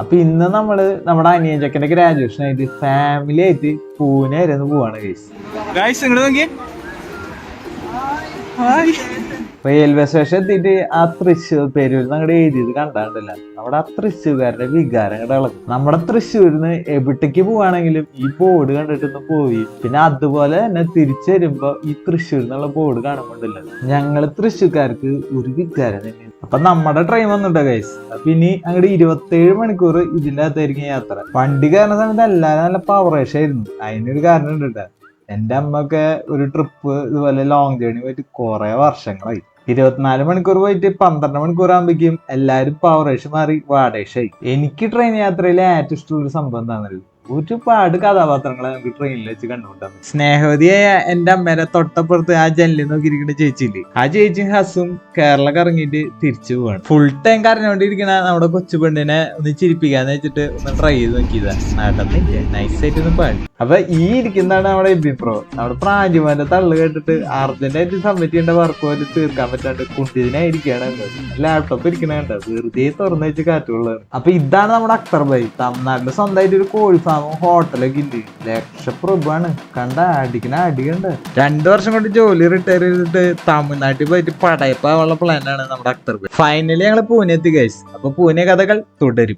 അപ്പൊ ഇന്ന് നമ്മുടെ അനിയൻ ചെക്കന്റെ ഗ്രാജുവേഷൻ ആയിട്ട് ഫാമിലി ആയിട്ട് പൂനെ വരെ ഒന്ന് പോവാണ് ഗൈസ്. റെയിൽവേ സ്റ്റേഷൻ എത്തിയിട്ട് ആ തൃശ്ശൂർ പേരൂരിൽ അങ്ങോട്ട് എഴുതിയത് കണ്ടാണ്ടല്ല, നമ്മുടെ ആ തൃശ്ശൂർക്കാരുടെ വികാരം അങ്ങോട്ട് ഇളകും. നമ്മുടെ തൃശ്ശൂരിന്ന് എവിടേക്ക് പോവാണെങ്കിലും ഈ ബോർഡ് കണ്ടിട്ടൊന്ന് പോയി. പിന്നെ അതുപോലെ തന്നെ തിരിച്ചു വരുമ്പോ ഈ തൃശ്ശൂർ എന്നുള്ള ബോർഡ് കാണുമ്പോണ്ടല്ലോ, ഞങ്ങള് തൃശ്ശൂർക്കാർക്ക് ഒരു വികാരം തന്നെ. അപ്പൊ നമ്മുടെ ട്രെയിൻ വന്നിട്ടോ ഗൈസ്. അപ്പൊ ഇനി അങ്ങോട്ട് 27 മണിക്കൂർ ഇതിന്റെ അകത്തായിരിക്കും യാത്ര. വണ്ടി കയറുന്ന സമയത്ത് എല്ലാവരും നല്ല പവറേഷായിരുന്നു. അതിനൊരു കാരണം ഉണ്ട് കേട്ടോ. എന്റെ അമ്മൊക്കെ ഒരു ട്രിപ്പ് ഇതുപോലെ ലോങ് ജേർണി പോയിട്ട് കുറെ വർഷങ്ങളായി. 24 മണിക്കൂർ പോയിട്ട് 12 മണിക്കൂർ ആകുമ്പോഴേക്കും എല്ലാരും പവറേഷ് മാറി വാടേഷായി. എനിക്ക് ട്രെയിൻ യാത്രയിലെ ഏറ്റവും ഇഷ്ടമുള്ള സംഭവം എന്താണെന്നറിയോ? ഒരുപാട് കഥാപാത്രങ്ങളെ നമുക്ക് ട്രെയിനിൽ വെച്ച് കണ്ടുമുട്ടാം. സ്നേഹവതിയായ എന്റെ അമ്മേനെ തൊട്ടപ്പുറത്ത് ആ ജനലിൽ നോക്കിയിരിക്കുന്ന ചേച്ചിയില്ലേ, ആ ചേച്ചിയും ഹസും കേരള കറങ്ങിയിട്ട് തിരിച്ചു പോവാണ്. ഫുൾ ടൈം കരഞ്ഞോണ്ടിരിക്കണ നമ്മുടെ കൊച്ചു പെണ്ണിനെ ഒന്ന് ചിരിപ്പിക്കാന്ന് വെച്ചിട്ട് ഒന്ന് ട്രൈ ചെയ്ത് നോക്കിയതാ. നടന്നില്ല, നൈസായിട്ട് ഒന്ന് പാടി. അപ്പൊ ഈ ഇരിക്കുന്നതാണ് നമ്മുടെ എബിപ്രോ. നമ്മുടെ പ്രാഞ്ചുമാന്റെ തള്ളു കേട്ടിട്ട് അർജന്റായിട്ട് സബ്മിറ്റ് ചെയ്യേണ്ട വർക്ക് പോലും തീർക്കാൻ പറ്റാണ്ട് കുട്ടിതിനായിരിക്കാണ്. ലാപ്ടോപ്പ് ഇരിക്കണ വെറുതെ തുറന്നു വെച്ച് കാറ്റുള്ളതാണ്. അപ്പൊ ഇതാണ് നമ്മുടെ അക്തർ ഭായി. തമിഴ്നാട്ടില് സ്വന്തമായിട്ട് ഒരു കോഴി ഫാമും ഹോട്ടലൊക്കെ ഉണ്ട്. ലക്ഷപ്രഭുവാണ്. കണ്ട അടിക്കണ അടിക്കണ്ട്. 2 വർഷം കൊണ്ട് ജോലി റിട്ടയർ ചെയ്തിട്ട് തമിഴ്നാട്ടിൽ പോയിട്ട് പടയപ്പാവാനുള്ള പ്ലാനാണ് നമ്മുടെ അക്തർ ഭായി. ഫൈനലി ഞങ്ങള് പൂനെ എത്തി ഗൈസ്. അപ്പൊ പൂനെ കഥകൾ തുടരും.